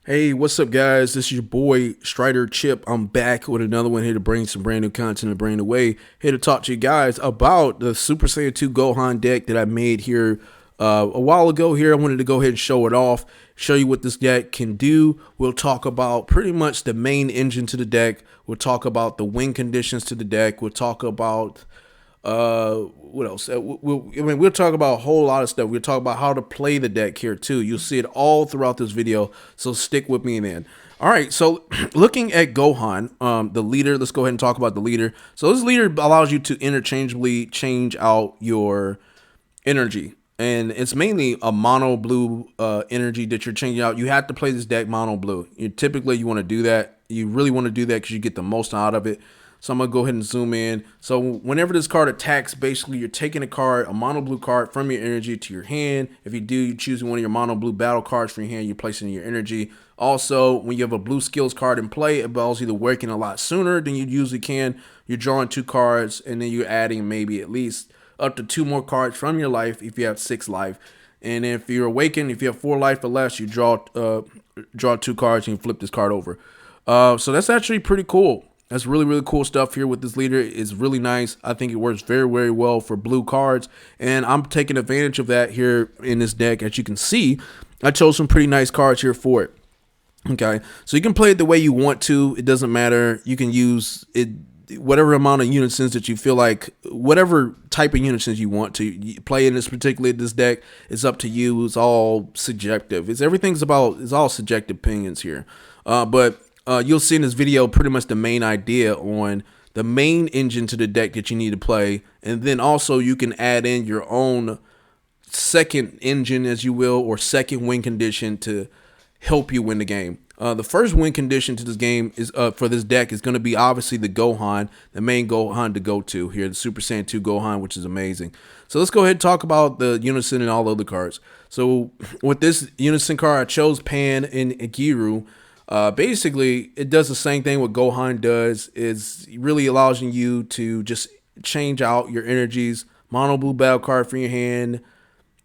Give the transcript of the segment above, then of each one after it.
Hey, what's up, guys? This is your boy Strider Chip. I'm back with another one here to bring some brand new content and bring it away. Here to talk to you guys about the Super Saiyan 2 Gohan deck that I made here a while ago. Here, I wanted to go ahead and show it off, show you what this deck can do. We'll talk about pretty much the main engine to the deck. We'll talk about the win conditions to the deck. We'll talk about what else? We'll talk about a whole lot of stuff. We'll talk about how to play the deck here too. You'll see it all throughout this video, so stick with me then. All right, so looking at Gohan, the leader, let's go ahead and talk about the leader. So this leader allows you to interchangeably change out your energy, and it's mainly a mono blue energy that you're changing out. You have to play this deck mono blue. Typically you want to do that. You really want to do that because you get the most out of it. So I'm going to go ahead and zoom in. So whenever this card attacks, basically you're taking a mono blue card from your energy to your hand. If you do, you're choosing one of your mono blue battle cards from your hand, you're placing in your energy. Also, when you have a blue skills card in play, it allows you to working a lot sooner than you usually can. You're drawing 2 cards, and then you're adding maybe at least up to 2 more cards from your life if you have 6 life. And if you're awakened, if you have 4 life or less, you draw 2 cards and you flip this card over. So that's actually pretty cool. That's really cool stuff here with this leader. It's really nice. I think it works very well for blue cards, and I'm taking advantage of that here in this deck. As you can see, I chose some pretty nice cards here for it. Okay, so you can play it the way you want to. It doesn't matter. You can use it whatever amount of unisons that you feel like, whatever type of unisons you want to play in this deck. It's up to you. It's all subjective. It's all subjective opinions here. But you'll see in this video pretty much the main idea on the main engine to the deck that you need to play, and then also you can add in your own second engine, as you will, or second win condition to help you win the game. The first win condition to this game is for this deck is going to be obviously the Gohan, the main Gohan to go to here, the Super Saiyan 2 Gohan, which is amazing. So let's go ahead and talk about the unison and all the other cards. So with this unison card, I chose Pan and Giru. Basically, it does the same thing what Gohan does. It really allows you to just change out your energies, mono blue battle card from your hand,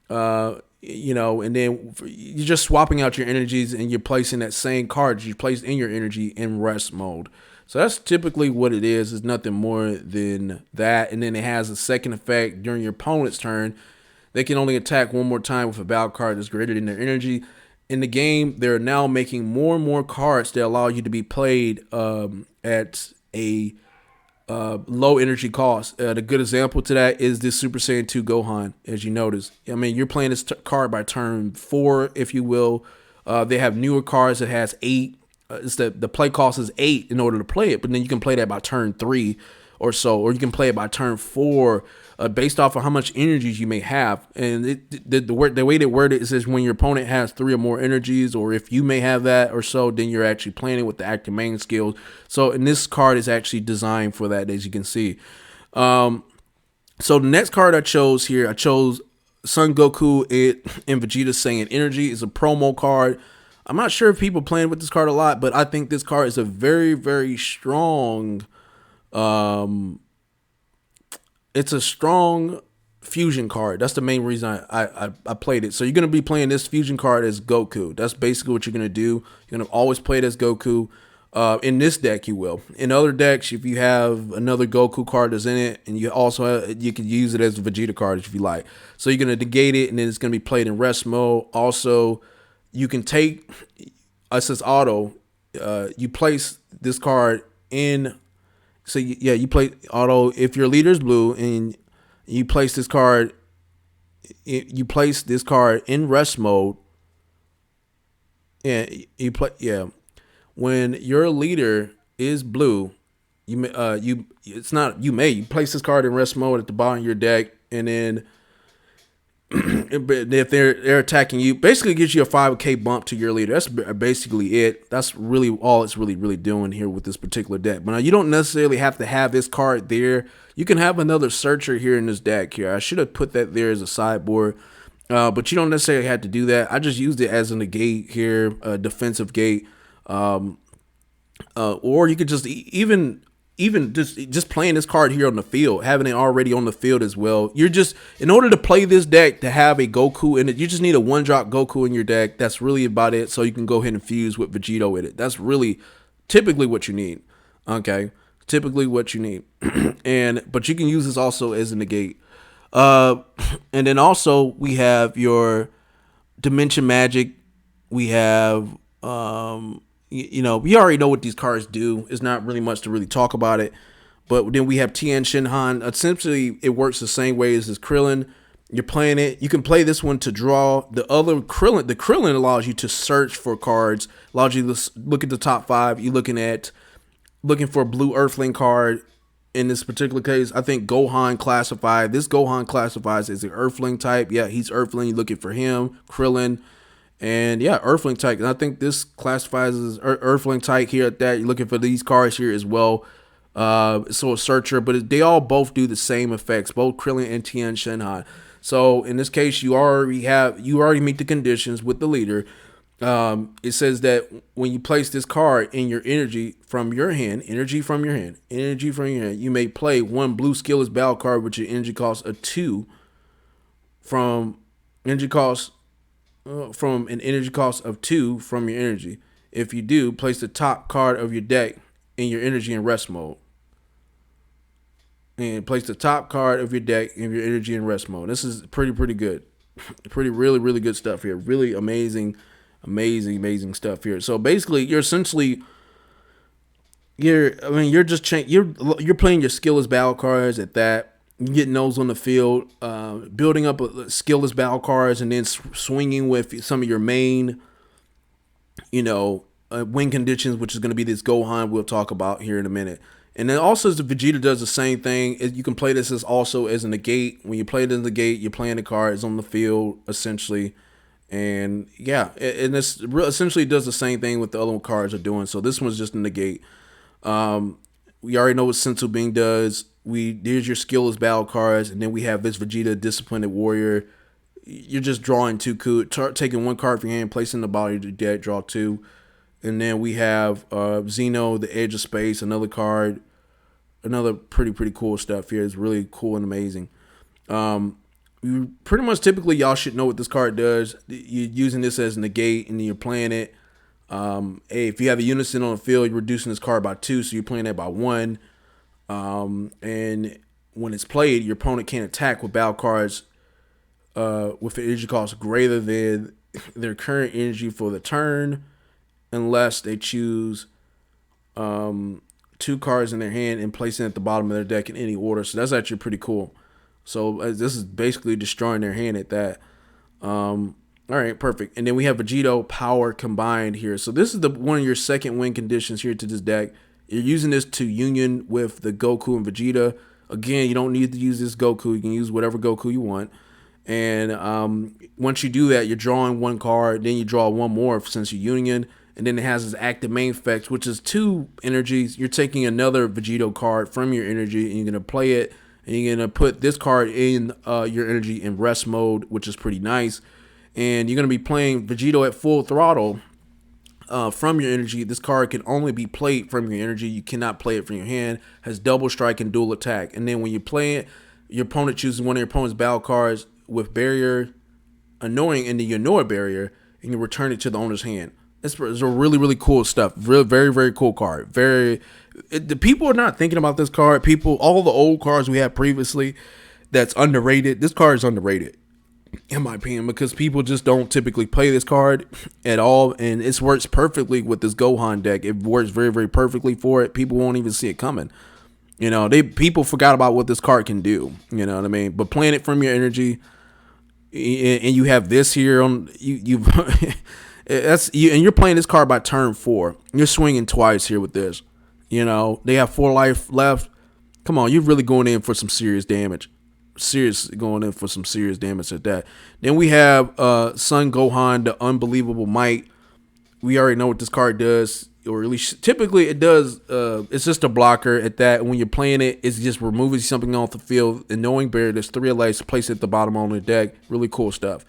and then you're just swapping out your energies and you're placing that same card you placed in your energy in rest mode. So that's typically what it is. It's nothing more than that. And then it has a second effect during your opponent's turn. They can only attack one more time with a battle card that's greater than their energy. In the game, they're now making more and more cards that allow you to be played at a low energy cost. The good example to that is this Super Saiyan 2 Gohan, as you notice. I mean, you're playing this card by turn 4, if you will. They have newer cards that has 8. The play cost is 8 in order to play it, but then you can play that by turn 3 or so, or you can play it by turn 4. Based off of how much energies you may have. And the way they word it is when your opponent has 3 or more energies, or if you may have that or so, then you're actually playing it with the active main skills. So, and this card is actually designed for that, as you can see. So the next card I chose here, I chose Son Goku and Vegeta Saiyan Energy. Is a promo card. I'm not sure if people playing with this card a lot, but I think this card is a very strong it's a strong fusion card. That's the main reason I played it. So you're going to be playing this fusion card as Goku. That's basically what you're going to do. You're going to always play it as Goku. In this deck, you will. In other decks, if you have another Goku card that's in it, and you also you can use it as a Vegeta card if you like. So you're going to negate it, and then it's going to be played in rest mode. Also, you can take, it says auto, you place this card in. So yeah, you play auto if your leader's blue and you place this card. You place this card in rest mode. And you play when your leader is blue, you place this card in rest mode at the bottom of your deck, and then if they're attacking you, basically gives you a 5k bump to your leader. That's basically it. That's really all it's really doing here with this particular deck. But now you don't necessarily have to have this card there. You can have another searcher here in this deck here. I should have put that there as a sideboard, but you don't necessarily have to do that. I just used it as a negate here, a defensive gate, or you could just even even just playing this card here on the field, having it already on the field as well. You're just, in order to play this deck, to have a Goku in it, you just need a 1-drop Goku in your deck. That's really about it. So you can go ahead and fuse with Vegito with it. That's really typically what you need. Okay, typically what you need. But you can use this also as a negate. And then also we have your Dimension Magic. We have we already know what these cards do. It's not really much to really talk about it. But then we have Tien Shinhan. Essentially, it works the same way as this Krillin. You're playing it. You can play this one to draw. The other Krillin, the Krillin allows you to search for cards. Allows you to look at the top 5. You're looking for a blue Earthling card. In this particular case, I think Gohan classified. This Gohan classifies as an Earthling type. Yeah, he's Earthling. You're looking for him. Krillin. And yeah, Earthling type. And I think this classifies as Earthling type here at that. You're looking for these cards here as well. So a searcher, but they all both do the same effects, both Krillin and Tien Shinhan. So in this case, you already meet the conditions with the leader. It says that when you place this card in your energy from your hand, you may play one blue skillless battle card with your energy cost of 2 from an energy cost of 2 from your energy. If you do, place the top card of your deck in your energy and rest mode. And place the top card of your deck in your energy and rest mode. This is pretty good. Really good stuff here. Really amazing stuff here. So basically, you're playing your skillless battle cards at that. You're getting those on the field, building up skillless battle cards, and then swinging with some of your main, win conditions, which is going to be this Gohan we'll talk about here in a minute. And then also the Vegeta does the same thing. You can play this as also as a negate. When you play it as a negate, you're playing the cards on the field essentially. And yeah, and this essentially does the same thing with the other cards are doing. So this one's just a negate. We already know what Senzu Bean does. There's your skillless battle cards, and then we have this Vegeta Disciplined Warrior. You're just drawing 2, taking 1 card from your hand, placing the body of your deck, draw 2. And then we have Xeno, the Edge of Space, another card. Another pretty cool stuff here. It's really cool and amazing. You pretty much typically y'all should know what this card does. You're using this as a negate, and then you're playing it. Hey, if you have a unison on the field, you're reducing this card by 2, so you're playing that by 1. And when it's played, your opponent can't attack with battle cards with an energy cost greater than their current energy for the turn, unless they choose 2 cards in their hand and place it at the bottom of their deck in any order. So that's actually pretty cool. So this is basically destroying their hand at that. All right, perfect. And then we have Vegito Power Combined here. So this is one of your second win conditions here to this deck. You're using this to union with the Goku and Vegeta. Again, you don't need to use this Goku. You can use whatever Goku you want. And once you do that, you're drawing 1 card. Then you draw 1 more since you're union. And then it has this active main effect, which is 2 energies. You're taking another Vegito card from your energy, and you're going to play it. And you're going to put this card in your energy in rest mode, which is pretty nice. And you're going to be playing Vegito at full throttle from your energy. This card can only be played from your energy. You cannot play it from your hand. Has double strike and dual attack. And then when you play it, your opponent chooses one of your opponent's battle cards with barrier, annoying, and the annoy barrier, and you return it to the owner's hand. It's a really cool stuff. Very cool card. The people are not thinking about this card. All the old cards we had previously that's underrated. This card is underrated, in my opinion, because people just don't typically play this card at all, and it works perfectly with this Gohan deck. It works very perfectly for it. People won't even see it coming. People forgot about what this card can do. You know what I mean? But playing it from your energy, and you have this here on you. And you're playing this card by turn 4. You're swinging twice here with this. They have 4 life left. Come on, you're really going in for some serious damage. Seriously going in for some serious damage at that. Then we have Son Gohan, the Unbelievable Might. We already know what this card does, or at least typically it does. It's just a blocker at that. When you're playing it, it's just removing something off the field. And knowing barrier, there's 3 lights, place it at the bottom on the deck. Really cool stuff.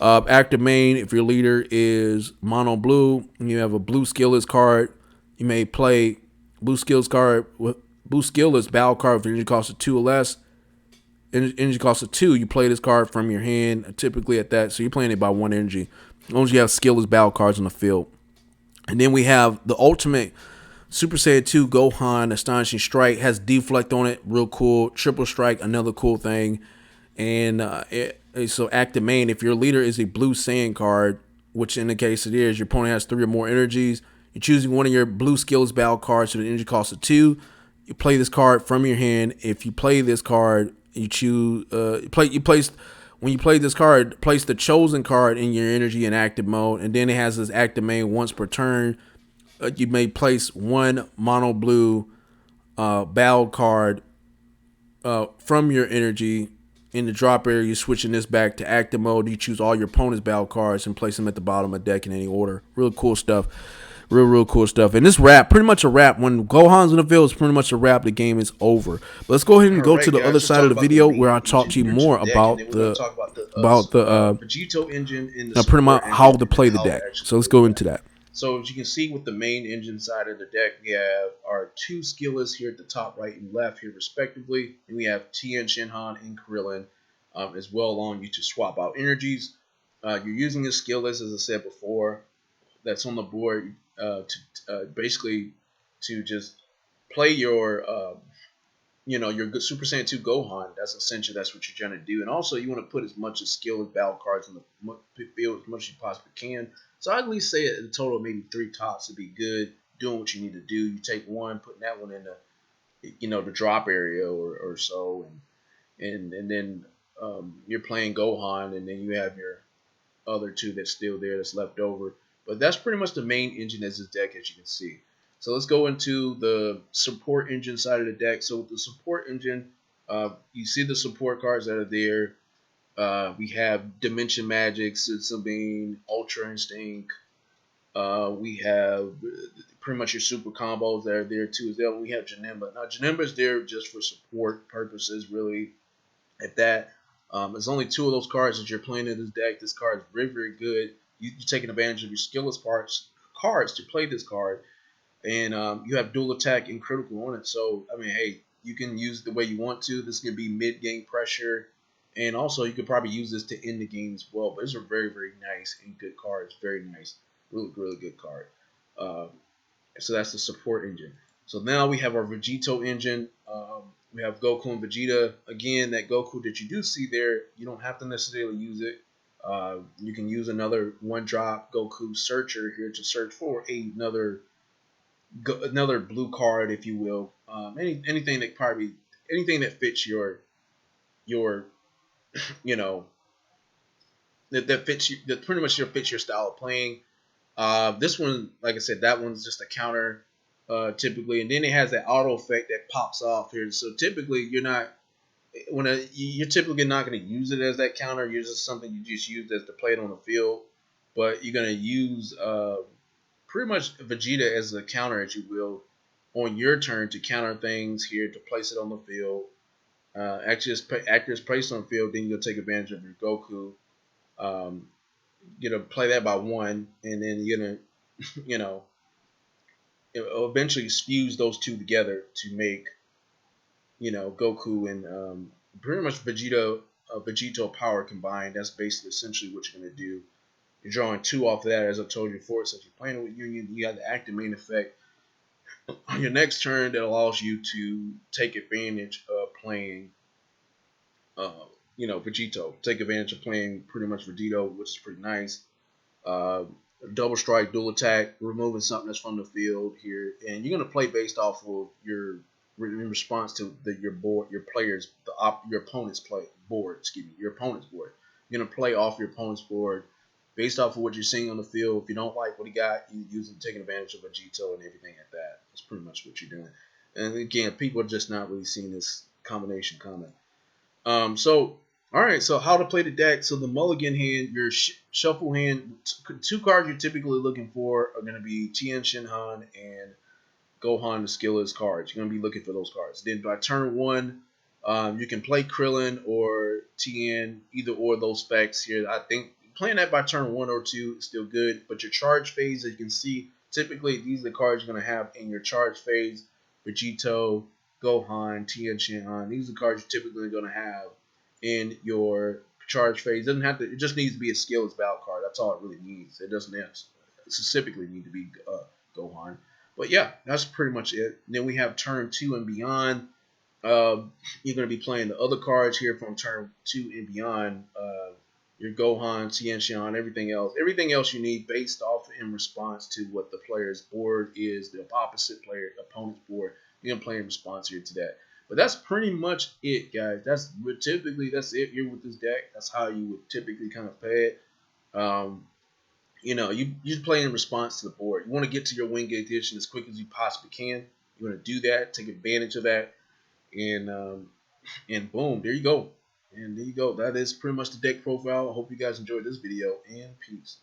Active main, if your leader is mono blue and you have a blue skillless card, you may play blue skills card with Boost skill is battle card with energy cost of 2 or less. Energy cost of 2, you play this card from your hand, typically at that. So you're playing it by 1 energy. As long as you have skill as battle cards on the field. And then we have the ultimate Super Saiyan 2 Gohan Astonishing Strike. Has deflect on it, real cool. Triple Strike, another cool thing. And so active main, if your leader is a blue Saiyan card, which in the case it is, your opponent has 3 or more energies. You're choosing one of your blue skills battle cards to the energy cost of 2. You play this card from your hand. If you play this card, you choose you place when you play this card, place the chosen card in your energy in active mode, and then it has this active main once per turn. You may place one mono blue battle card from your energy in the drop area. You're switching this back to active mode. You choose all your opponent's battle cards and place them at the bottom of the deck in any order. Real cool stuff. Real cool stuff. And this wrap, pretty much a wrap. When Gohan's in the field, it's pretty much a wrap. The game is over. But let's go ahead and go to the other side of the video where I talk to you more about the Vegito engine in the pretty much how to play the how to deck. actually So let's play go the into deck. that. So as you can see with the main engine side of the deck, we have our 2 skillers here at the top right and left here respectively. And we have Tien, Shinhan, and Krillin as well, allowing you to swap out energies. You're using a skillers, as I said before, that's on the board to basically to just play your your good Super Saiyan 2 Gohan. That's essentially that's what you're trying to do. And also you want to put as much as skill as battle cards on the field as much as you possibly can. So I'd at least say a total of maybe 3 tops would be good. Doing what you need to do. You take one, putting that one in the drop area or so, and then you're playing Gohan, and then you have your other 2 that's still there that's left over. But that's pretty much the main engine as this deck, as you can see. So let's go into the support engine side of the deck. So with the support engine, you see the support cards that are there. We have Dimension Magic, Sabine, Ultra Instinct. We have pretty much your super combos that are there too as well. We have Janemba. Now Janemba is there just for support purposes, really. At that, there's only 2 of those cards that you're playing in this deck. This card is very good. You're taking advantage of your skillless cards to play this card, and you have dual attack and critical on it. So I mean, hey, you can use it the way you want to. This can be mid-game pressure, and also you could probably use this to end the game as well. But these are very nice and good cards. Very nice, really good card. Um, so that's the support engine. So now we have our Vegito engine. We have Goku and Vegeta. Again, that Goku that you do see there, you don't have to necessarily use it. You can use another one-drop Goku searcher here to search for another blue card, if you will. Anything that fits your you know that fits you, that pretty much fits your style of playing. This one, like I said, that one's just a counter typically, and then it has that auto effect that pops off here. So typically, you're typically not going to use it as that counter. You're just something you just use as to play it on the field, but you're going to use pretty much Vegeta as a counter, as you will, on your turn to counter things here to place it on the field. After it's placed on the field, then you'll take advantage of your Goku. You're gonna play that by 1, and then you're gonna, you know, eventually fuse those 2 together to make, Goku and pretty much Vegito power combined. That's basically essentially what you're gonna do. You're drawing 2 off of that, as I told you before. So if you're playing with Union, you have the active main effect on your next turn that allows you to take advantage of playing, Vegito. Take advantage of playing pretty much Vegito, which is pretty nice. Uh, Double strike, dual attack, removing something that's from the field here, and you're gonna play based off of your in response to your board, your players, your opponent's play board. Excuse me, your opponent's board. You're gonna play off your opponent's board based off of what you're seeing on the field. If you don't like what he got, you use him taking advantage of Vegito and everything like that. That's pretty much what you're doing. And again, people are just not really seeing this combination coming. So all right, so how to play the deck. So the mulligan hand, your shuffle hand, 2 cards you're typically looking for are going to be Tien, Shinhan, and Gohan, the skillless cards. You're going to be looking for those cards. Then by turn 1, you can play Krillin or Tien, either or those specs here. I think playing that by turn 1 or 2 is still good, but your charge phase, as you can see, typically these are the cards you're going to have in your charge phase. Vegito, Gohan, Tien Shinhan. These are the cards you're typically going to have in your charge phase. It doesn't have to. It just needs to be a skills battle card. That's all it really needs. It doesn't have specifically need to be Gohan. But yeah, that's pretty much it. And then we have turn 2 and beyond. You're going to be playing the other cards here from turn 2 and beyond. Your Gohan, Tien Shinhan, everything else. Everything else you need based off in response to what the player's board is, the opposite player, opponent's board. You're going to play in response here to that. But that's pretty much it, guys. That's it here with this deck. That's how you would typically kind of play it. You play in response to the board. You want to get to your Wingate edition as quick as you possibly can. You want to do that, take advantage of that, and boom, there you go. And there you go. That is pretty much the deck profile. I hope you guys enjoyed this video, and peace.